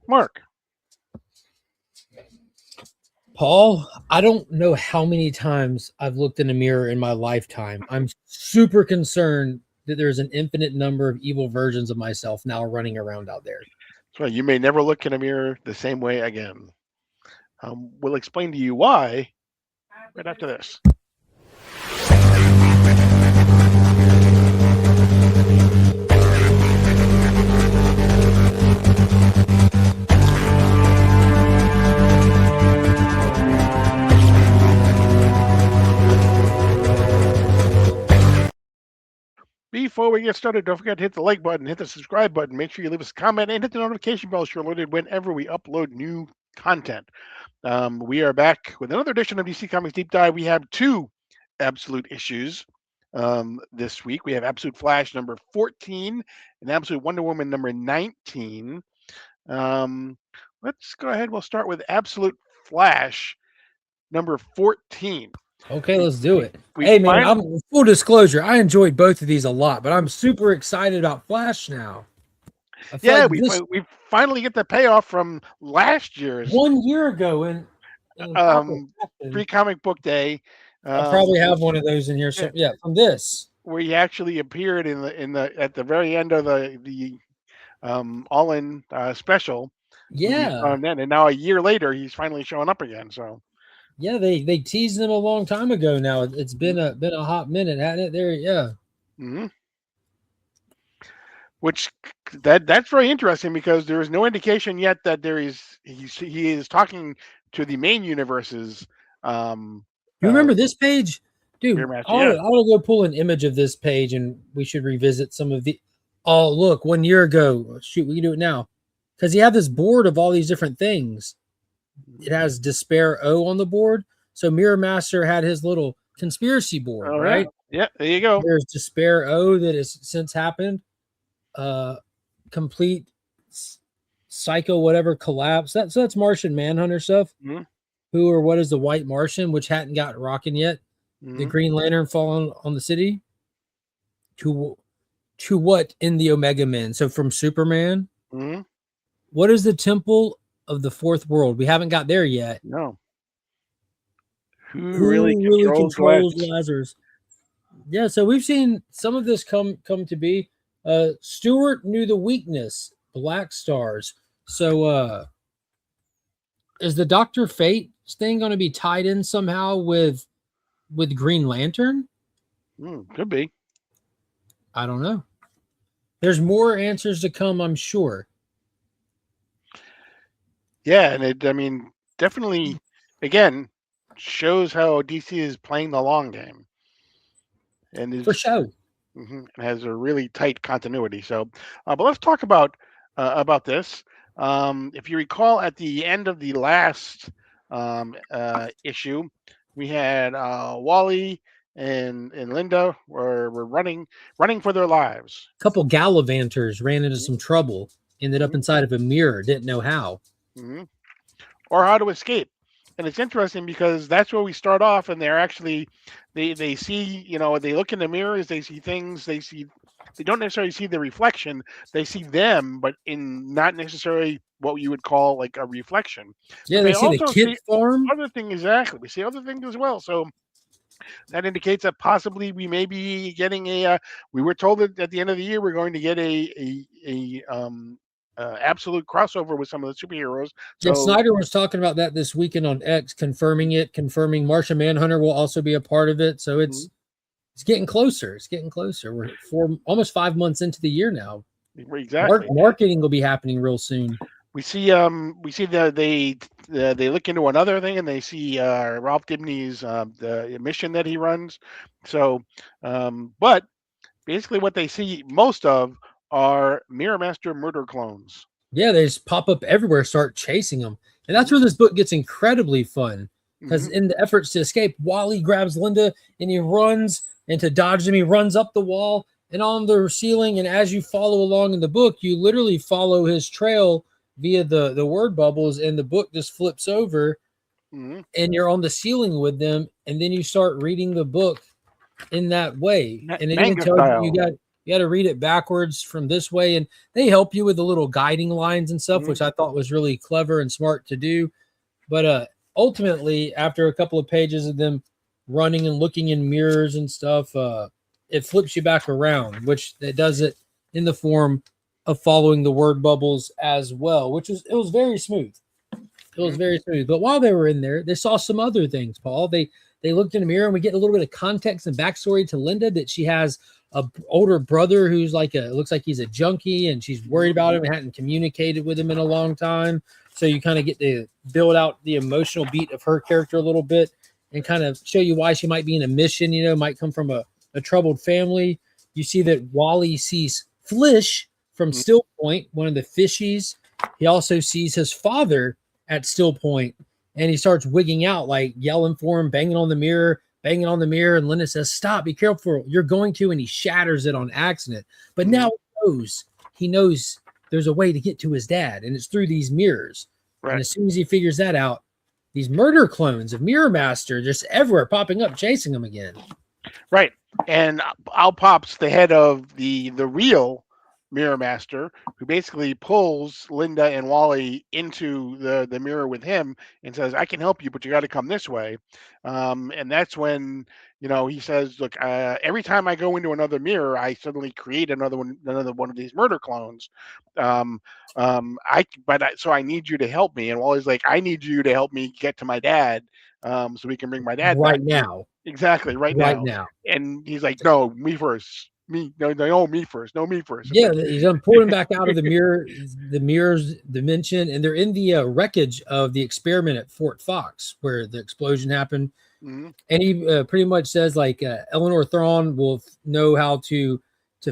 Mark. Paul, I don't know how many times I've looked in a mirror in my lifetime. I'm super concerned that there's an infinite number of evil versions of myself now running around out there. So you may never look in a mirror the same way again. We'll explain to you why right after this. Before we get started, don't forget to hit the like button, hit the subscribe button, make sure you leave us a comment, and hit the notification bell so you're alerted whenever we upload new content. We are back with another edition of DC Comics Deep Dive. We have two Absolute issues this week. We have Absolute Flash number 14 and Absolute Wonder Woman number 19. Let's go ahead. We'll start with Absolute Flash number 14. Okay, let's do it. Hey, man, I'm full disclosure. I enjoyed both of these a lot, but I'm super excited about Flash now. Yeah, like we finally get the payoff from last year's 1 year ago in Free Comic Book Day. I probably have one of those in here. So yeah, from this where he actually appeared in the at the very end of the All In special. Yeah, and now a year later he's finally showing up again. So. Yeah, they teased him a long time ago now. It's been a hot minute, hadn't it? There, yeah. Mm-hmm. Which that's very interesting because there is no indication yet that he is talking to the main universes. You remember this page, dude? I ought to go pull an image of this page, and we should revisit some of the. Oh, look, 1 year ago. Shoot, we can do it now because you have this board of all these different things. It has Despair O on the board. So Mirror Master had his little conspiracy board, right? Yeah, there you go. There's Despair O that has since happened. Complete Psycho whatever collapse. So that's Martian Manhunter stuff. Mm-hmm. Who or what is the White Martian, which hadn't got rocking yet. Mm-hmm. The Green Lantern falling on the city. To what in the Omega Men? So from Superman. Mm-hmm. What is the Temple of the Fourth World? We haven't got there yet. No. Who really controls Lazarus? Yeah, so we've seen some of this come to be. Stewart knew the weakness, Black Stars. So is the Dr. Fate thing going to be tied in somehow with Green Lantern? Could be. I don't know. There's more answers to come, I'm sure. Yeah, and definitely, again, shows how DC is playing the long game, and for sure, has a really tight continuity. So, but let's talk about this. If you recall, at the end of the last issue, we had Wally and Linda were running for their lives. A couple Gallivanters ran into some trouble, ended up inside of a mirror, didn't know how. Mm-hmm. Or how to escape. And it's interesting because that's where we start off, and they're actually they see, they look in the mirrors, they see things, they don't necessarily see the reflection, they see them, but in not necessarily what you would call like a reflection. Yeah, they see the kid form. Other thing, exactly. We see other things as well. So that indicates that possibly we may be getting we were told that at the end of the year we're going to get a absolute crossover with some of the superheroes. So, Snyder was talking about that this weekend on X, confirming Martian Manhunter will also be a part of it. So it's getting closer. It's getting closer. We're almost 5 months into the year now. Exactly. Marketing will be happening real soon. We see that they look into another thing and they see Ralph Dibny's the mission that he runs. So, but basically what they see most of are Mirror Master murder clones. Yeah, they just pop up everywhere, start chasing them. And that's where this book gets incredibly fun. Because in the efforts to escape, Wally grabs Linda and he runs, and to dodge them, he runs up the wall and on the ceiling. And as you follow along in the book, you literally follow his trail via the word bubbles, and the book just flips over and you're on the ceiling with them. And then you start reading the book in that way. And it even tells you got You got to read it backwards from this way, and they help you with the little guiding lines and stuff, Mhm. which I thought was really clever and smart to do. But ultimately, after a couple of pages of them running and looking in mirrors and stuff, it flips you back around, which it does it in the form of following the word bubbles as well, which was, it was very smooth. It was very smooth. But while they were in there, they saw some other things, Paul. They looked in the mirror, and we get a little bit of context and backstory to Linda, that she has a older brother who's like looks like he's a junkie, and she's worried about him and hadn't communicated with him in a long time. So you kind of get to build out the emotional beat of her character a little bit and kind of show you why she might be in a mission, might come from a troubled family. You see that Wally sees Flish from Still Point, one of the fishies. He also sees his father at Still Point, and he starts wigging out, like yelling for him, banging on the mirror. And Linda says, "Stop, be careful, you're going to," and he shatters it on accident. But now he knows there's a way to get to his dad, and it's through these mirrors. Right. And as soon as he figures that out, these murder clones of Mirror Master just everywhere popping up, chasing him again. Right. And out pops the head of the real Mirror Master, who basically pulls Linda and Wally into the mirror with him and says, "I can help you, but you got to come this way." And that's when he says, "Look, every time I go into another mirror, I suddenly create another one of these murder clones. So I need you to help me." And Wally's like, "I need you to help me get to my dad, so we can bring my dad right back now." Exactly, right now. And he's like, "No, me first. Me first. No, me first." Yeah, he's gonna pull him back out of the mirror's dimension, and they're in the wreckage of the experiment at Fort Fox where the explosion happened. Mhm. And he pretty much says, like, Eleanor Thrawn will know how to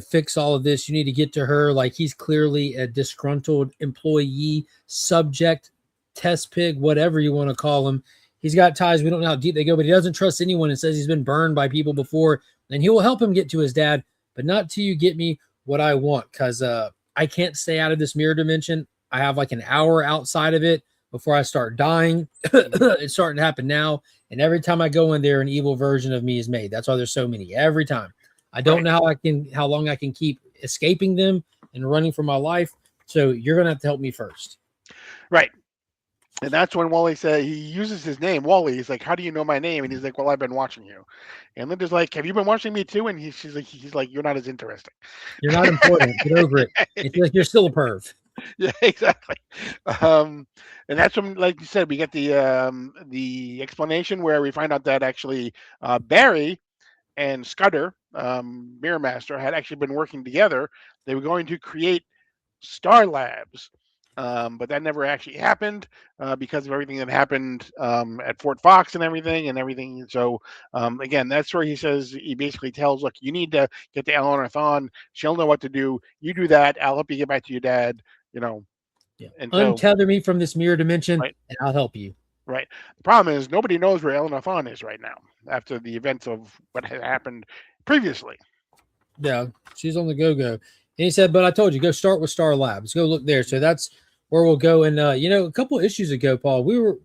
fix all of this. You need to get to her. Like, he's clearly a disgruntled employee, subject, test pig, whatever you want to call him. He's got ties. We don't know how deep they go, but he doesn't trust anyone and says he's been burned by people before, and he will help him get to his dad, but not till you get me what I want, because I can't stay out of this mirror dimension. I have like an hour outside of it before I start dying. It's starting to happen now. And every time I go in there, an evil version of me is made. That's why there's so many every time. I don't know how long I can keep escaping them and running for my life. So you're going to have to help me first. Right. And that's when Wally said, he uses his name, Wally. He's like, "How do you know my name?" And he's like, "Well, I've been watching you." And Linda's like, "Have you been watching me too?" And he's like, "You're not as interesting." You're not important. Get over it. It's like you're still a perv. Yeah, exactly. And that's when, like you said, we get the explanation where we find out that actually Barry and Scudder, Mirror Master, had actually been working together. They were going to create Star Labs, but that never actually happened because of everything that happened at Fort Fox and everything. So again, that's where he basically tells, "Look, you need to get to Eleanor Thawne. She'll know what to do. You do that. I'll help you get back to your dad." Yeah. And so, untether me from this mirror dimension, right, and I'll help you. right. The problem is nobody knows where Eleanor Thawne is right now after the events of what had happened previously. Yeah, she's on the go-go. And he said, "But I told you, go start with Star Labs. Go look there." So that's where we'll go. And a couple of issues ago, Paul,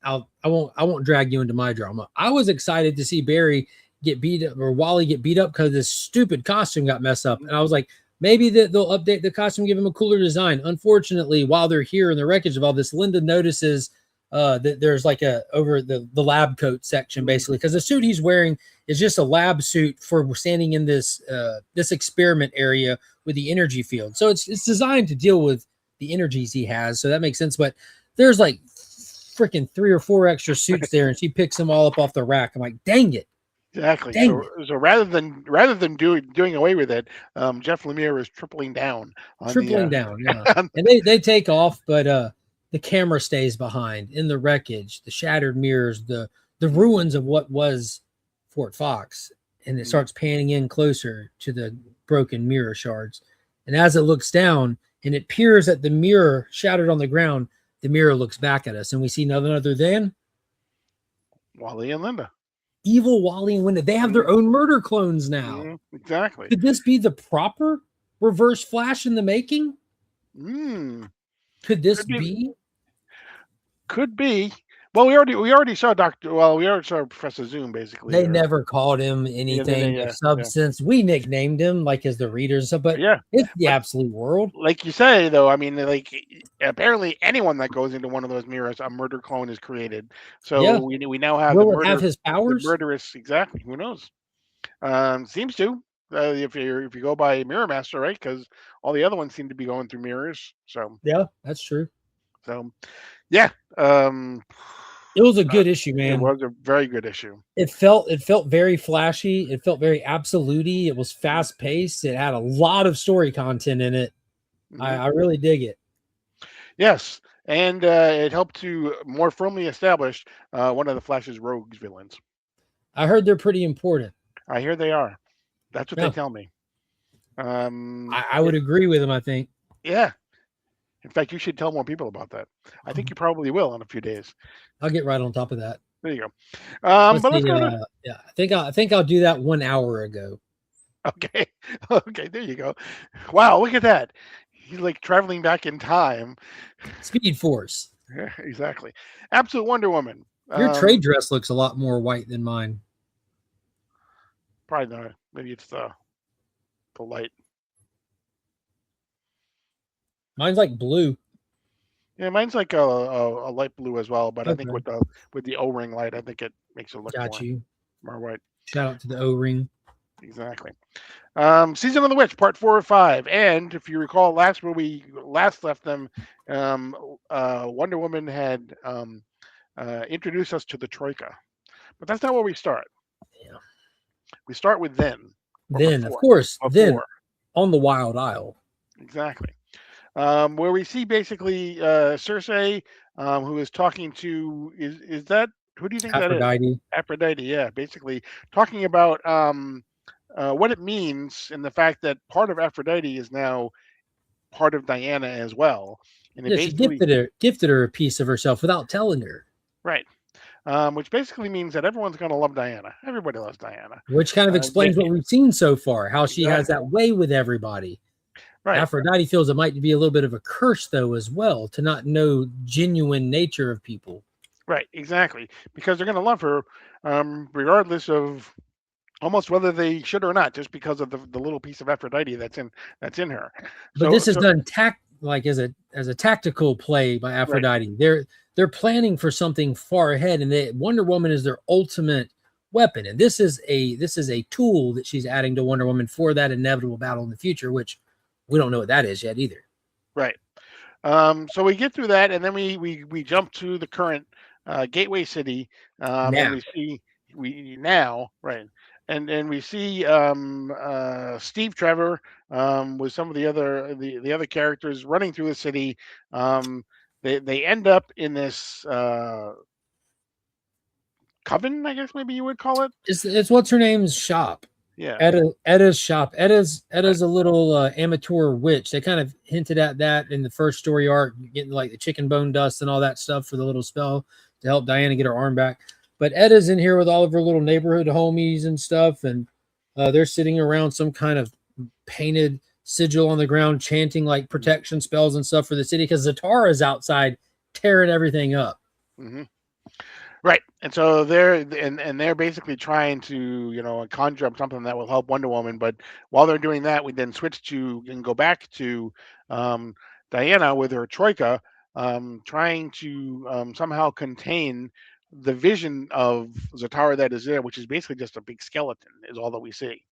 I won't drag you into my drama. I was excited to see Barry get beat up, or Wally get beat up, because this stupid costume got messed up. And I was like, maybe they'll update the costume, give him a cooler design. Unfortunately, while they're here in the wreckage of all this, Linda notices that there's like over the lab coat section, basically, because the suit he's wearing is just a lab suit for standing in this experiment area with the energy field. So it's designed to deal with the energies he has. So that makes sense. But there's like freaking 3 or 4 extra suits there, and she picks them all up off the rack. I'm like, dang it. Exactly. So rather than doing away with it, Jeff Lemire is tripling down. Down, yeah. And they take off, but the camera stays behind in the wreckage, the shattered mirrors, the ruins of what was Fort Fox, and it starts panning in closer to the broken mirror shards. And as it looks down and it peers at the mirror shattered on the ground, the mirror looks back at us, and we see none other than Wally and Linda. Evil Wally and Linda. They have their own murder clones now. Exactly. Could this be the proper Reverse Flash in the making? Could this be? Could be, Well, we already saw Doctor. Well, we already saw Professor Zoom basically. They never called him anything of Yeah, substance. We nicknamed him like as the readers and stuff, but yeah. it's the But absolute world. like you say, though, I mean, like apparently anyone that goes into one of those mirrors, a murder clone is created. So Yeah. we now have Will it have his the powers? murderous. Exactly. Who knows? Seems to. If you go by Mirror Master, right? Because all the other ones seem to be going through mirrors. Yeah, that's true. So yeah. Um, It was a good issue, it man. was a very good issue. It felt very flashy. It felt very absolute-y. It was fast paced. It had a lot of story content in it. Mhm. I really dig it. Yes, and it helped to more firmly establish one of the Flash's rogues villains. I heard they're pretty important. I hear they are. That's what Yeah. they tell me. I would agree with him, I think. Yeah. In fact, you should tell more people about that. I think you probably will in a few days. I'll get right on top of that. There you go. Let's But let's see, go to yeah, I think I'll do that 1 hour ago. okay. Okay, there you go. Wow, look at that. He's like traveling back in time. Speed Force. Yeah, exactly. Absolute Wonder Woman. Your trade dress looks a lot more white than mine. Probably not. Maybe it's the light. Mine's like blue. Yeah, mine's like a light blue as well, but I think Okay. with the O-ring light, I think it makes it look Got you. more white. Shout out to the O-ring. Exactly. Season of the Witch, part 4 of 5, and if you recall, where we last left them, Wonder Woman had introduced us to the Troika, but that's not where we start. Yeah. We start with then. Then, of course, before. then on the Wild Isle. Exactly. Where we see basically Cersei, who is talking to is that who do you think Aphrodite. that is? Aphrodite, yeah, basically talking about what it means and the fact that part of Aphrodite is now part of Diana as well. And Yeah, she gifted her a piece of herself without telling her. Right. Which basically means that everyone's going to love Diana. Everybody loves Diana. Which kind of explains what we've seen so far, how she has that way with everybody. Right. Aphrodite feels it might be a little bit of a curse, though, as well, to not know genuine nature of people. Right, exactly. Because they're going to love her regardless of almost whether they should or not, just because of the little piece of Aphrodite that's in her. But this is done as a tactical play by Aphrodite. Right. They're planning for something far ahead, and Wonder Woman is their ultimate weapon. And this is a tool that she's adding to Wonder Woman for that inevitable battle in the future, which we don't know what that is yet either. Right. So we get through that, and then we jump to the current Gateway City, and we see Steve Trevor with some of the other characters running through the city. They end up in this coven, I guess maybe you would call it. It's what's her name's shop. Yeah, Edda's shop. Edda's a little amateur witch. They kind of hinted at that in the first story arc, getting like the chicken bone dust and all that stuff for the little spell to help Diana get her arm back. But Edda's in here with all of her little neighborhood homies and stuff, and they're sitting around some kind of painted sigil on the ground, chanting like protection spells and stuff for the city because Zatara's outside tearing everything up. Mm-hmm. Right, and so they're basically trying to conjure up something that will help Wonder Woman. But while they're doing that, we then switch to and go back to Diana with her Troika, trying to somehow contain the vision of Zatara that is there, which is basically just a big skeleton, is all that we see.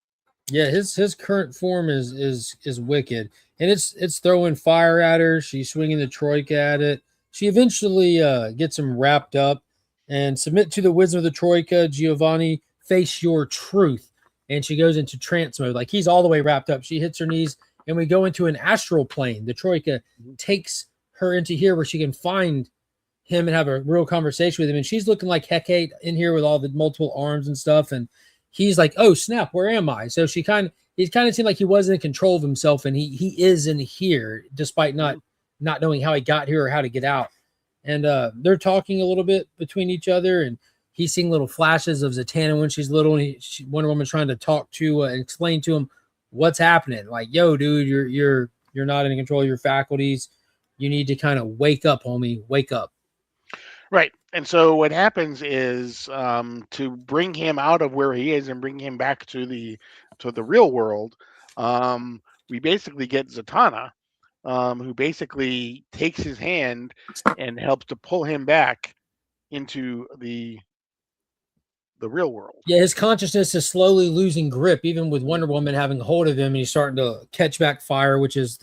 Yeah, his current form is wicked, and it's throwing fire at her. She's swinging the Troika at it. She eventually gets him wrapped up. And submit to the wisdom of the Troika, Giovanni, face your truth. And she goes into trance mode. Like he's all the way wrapped up. She hits her knees, and we go into an astral plane. The Troika takes her into here where she can find him and have a real conversation with him. And she's looking like Hecate in here with all the multiple arms and stuff. And he's like, oh, snap, where am I? So he kind of seemed like he wasn't in control of himself. And he is in here, despite not knowing how he got here or how to get out. And they're talking a little bit between each other, and he's seeing little flashes of Zatanna when she's little, and Wonder Woman's trying to talk to and explain to him what's happening. Like, yo, dude, you're not in control of your faculties. You need to kind of wake up, homie. Wake up. Right. And so what happens is, to bring him out of where he is and bring him back to the real world, we basically get Zatanna, who basically takes his hand and helps to pull him back into the real world. Yeah, his consciousness is slowly losing grip, even with Wonder Woman having hold of him, and he's starting to catch back fire, which is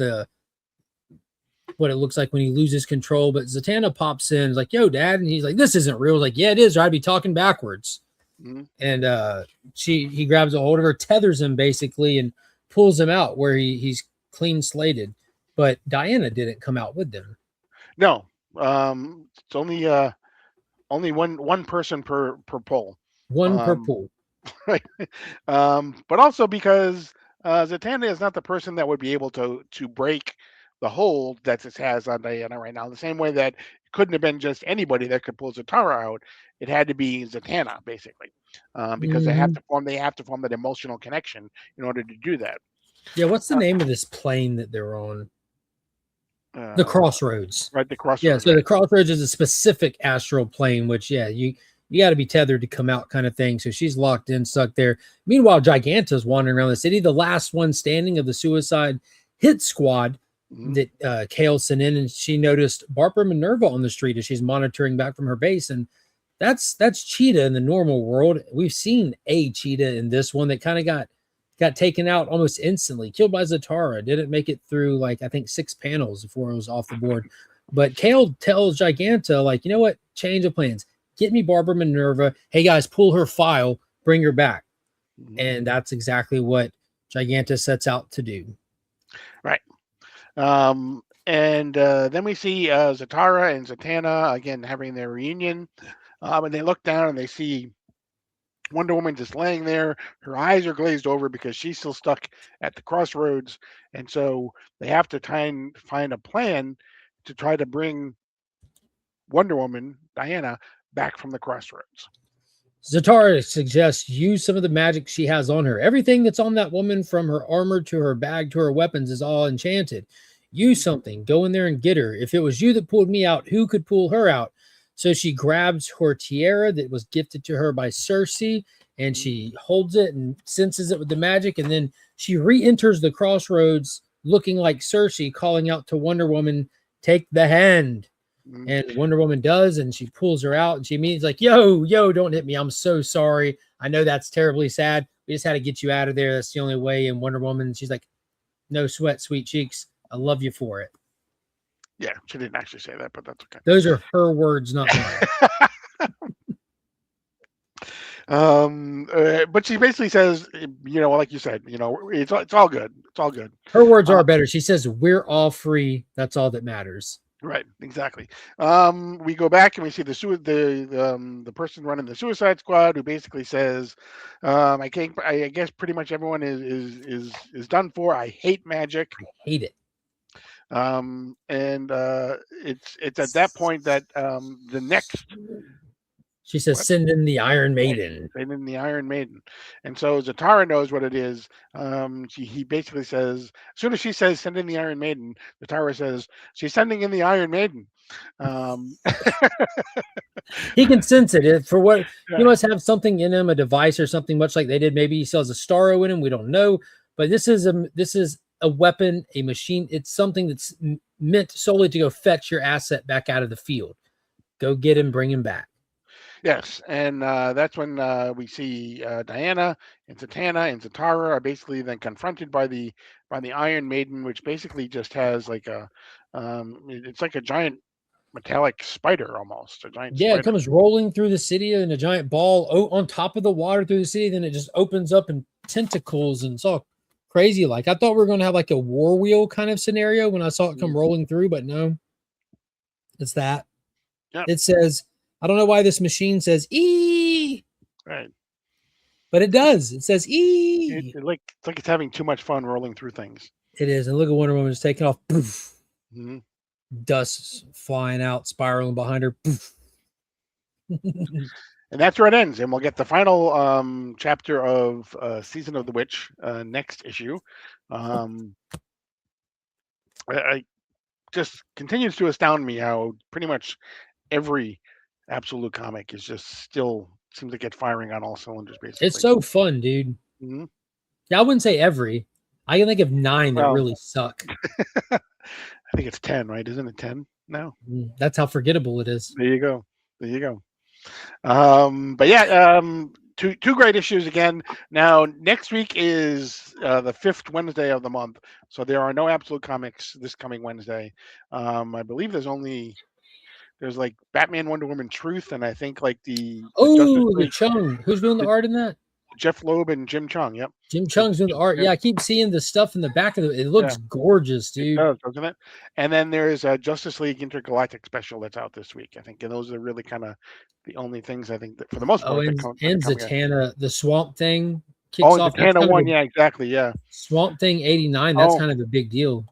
what it looks like when he loses control. But Zatanna pops in, like, "Yo, Dad," and he's like, "This isn't real." Like, "Yeah, it is. Or I'd be talking backwards." Mhm. And he grabs a hold of her, tethers him basically, and pulls him out where he's clean slated. But Diana didn't come out with them. No, it's only one person per poll. One per Um, pool. right. But also because Zatanna is not the person that would be able to break the hold that it has on Diana right now. The same way that it couldn't have been just anybody that could pull Zatara out. It had to be Zatanna, basically, because Mhm. they have to form that emotional connection in order to do that. Yeah, what's the Uh, name of this plane that they're on? The uh, Crossroads. right, the Yeah, crossroads, so right? the Crossroads is a specific astral plane, which you got to be tethered to come out, kind of thing. So she's locked in, stuck there. Meanwhile, Giganta's wandering around the city, the last one standing of the Suicide Hit Squad Mhm. that Kale sent in, and she noticed Barbara Minerva on the street as she's monitoring back from her base, and that's Cheetah in the normal world. We've seen a Cheetah in this one that kind of got taken out almost instantly, killed by Zatara. Didn't make it through, like, I think 6 panels before it was off the board. But Kale tells Giganta, like, "You know what? Change of plans. Get me Barbara Minerva. Hey guys, pull her file, bring her back." Mhm. And that's exactly what Giganta sets out to do. Right. And then we see Zatara and Zatanna again having their reunion. And they look down and they see Wonder Woman just laying there. Her eyes are glazed over because she's still stuck at the crossroads. And so they have to try and find a plan to try to bring Wonder Woman, Diana, back from the crossroads. Zatara suggests use some of the magic she has on her. Everything that's on that woman, from her armor to her bag to her weapons, is all enchanted. Use something. Go in there and get her. If it was you that pulled me out, who could pull her out? So she grabs her tiara that was gifted to her by Cersei, and she holds it and senses it with the magic. And then she re enters the crossroads looking like Cersei, calling out to Wonder Woman, "Take the hand." Mhm. And Wonder Woman does, and she pulls her out, and she means like, "Yo, don't hit me. I'm so sorry. I know that's terribly sad. We just had to get you out of there. That's the only way." And Wonder Woman, she's like, "No sweat, sweet cheeks. I love you for it." Yeah, she didn't actually say that, but that's okay. Those are her words, not mine. But she basically says, like you said, it's all good. It's all good. Her words Uh, are better. She says, "We're all free. That's all that matters." Right, exactly. We go back and we see the person running the Suicide Squad who basically says, I guess pretty much everyone is done for. I hate magic." I hate it. And it's at that point that the next She says, what "Send in the Iron Maiden." and in the Iron Maiden, and so Zatara knows what it is. He basically says, as soon as she says send in the Iron Maiden, Zatara says she's sending in the Iron Maiden. Um, He can sense it. For what he yeah, must have something in him, a device or something, much like they did. Maybe he sells a Starro in him. We don't know. But this is a weapon, a machine. It's something that's meant solely to go fetch your asset back out of the field. Go get him, bring him back. yes, and that's when we see Diana and Zatanna and Zatara are basically then confronted by the Iron Maiden, which basically just has like it's like a giant metallic spider, almost a giant Yeah, it spider. comes rolling through the city in a giant ball on top of the water through the city. Then it just opens up in tentacles, and it's all crazy. Like, I thought we were going to have like a war wheel kind of scenario when I saw it come Mm, rolling through, but no, it's that. yep, It says, I don't know why this machine says E, right. but it does. It says E. It's like it's having too much fun rolling through things. It is. And look at Wonder Woman just taking off. Poof. Mhm. Dust flying out, spiraling behind her. Poof. And that's where it ends, and we'll get the final chapter of Season of the Witch next issue. Um, I just continues to astound me how pretty much every Absolute Comic is just still seems to get firing on all cylinders, basically. It's so fun, dude. hmm Yeah, I wouldn't say every. I can think of 9 that Well, really suck. I think it's 10, right? Isn't it 10 now? That's how forgettable it is. There you go. There you go. But yeah, two great issues again. Now next week is the 5th Wednesday of the month, so there are no Absolute Comics this coming Wednesday. I believe there's like Batman, Wonder Woman, Truth, and I think like the Justice Oh, the League, Chung. Who's doing the art in that? Jeff Loeb and Jim Chung. Yep. Jim Chung's doing the art. Yep. Yeah, I keep seeing the stuff in the back of it. It looks gorgeous, It dude. does, doesn't it? And then there's a Justice League Intergalactic special that's out this week, I think, and those are really kind of the only things I think that, for the most part, Oh, and Zatanna, the Swamp Thing kicks Oh, and off. Zatanna one, yeah, exactly, yeah. Swamp Thing 89. That's Oh. kind of a big deal.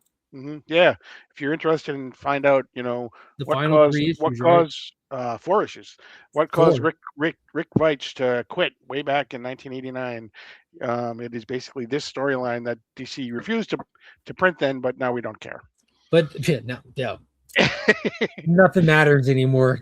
Yeah, if you're interested in find out, The what final caused 3 issues, what right? caused 4 issues, what caused 4. Rick Veitch to quit way back in 1989. It is basically this storyline that DC refused to print then, but now we don't care. But yeah, no, yeah. Nothing matters anymore.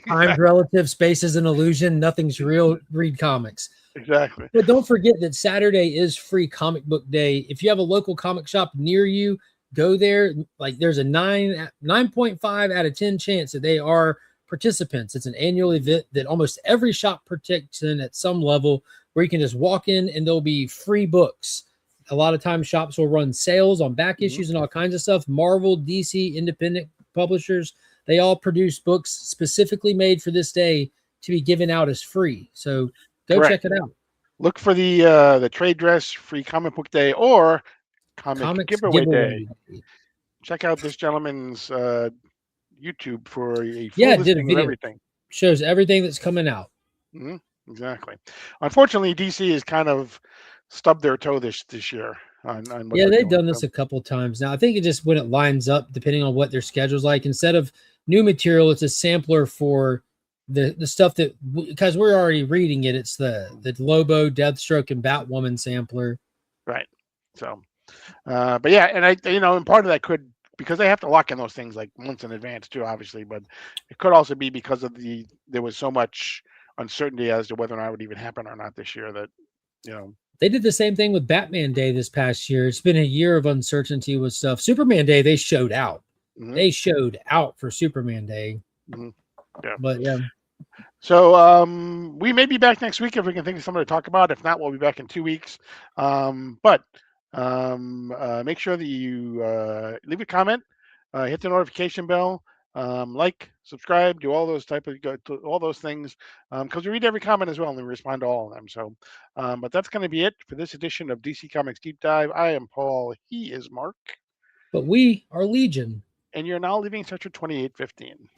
Time's relative, space is an illusion, nothing's real. Read comics. Exactly. But don't forget that Saturday is free comic book day. If you have a local comic shop near you, go there. Like there's a 9.5 out of 10 chance that they are participants. It's an annual event that almost every shop partakes in at some level, where you can just walk in and there'll be free books. A lot of times shops will run sales on back issues and all kinds of stuff. Marvel, DC, independent publishers, they all produce books specifically made for this day to be given out as free. So go Correct. check it out. Look for the trade dress free comic book day or comics giveaway day. Check out this gentleman's YouTube for a full listing of everything. Shows everything that's coming out. Exactly. Unfortunately, DC has kind of stubbed their toe this year. On yeah, they've done this a couple of times now. I think it just when it lines up, depending on what their schedule's like. Instead of new material, it's a sampler for the stuff that, because we're already reading it. It's the Lobo, Deathstroke, and Batwoman sampler. Right. So, but yeah, and and part of that could, because they have to lock in those things like months in advance too, obviously, but it could also be because of there was so much uncertainty as to whether or not it would even happen or not this year that, They did the same thing with Batman Day this past year. It's been a year of uncertainty with stuff. Superman Day, they showed out. They showed out for Superman Day. Yeah. But yeah. So we may be back next week if we can think of something to talk about. If not, we'll be back in 2 weeks. But make sure that you leave a comment, hit the notification bell, like, subscribe, do all those all those things, because we read every comment as well and we respond to all of them. So, but that's going to be it for this edition of DC Comics Deep Dive. I am Paul. He is Mark. But we are Legion. And you're now leaving Sector 2815.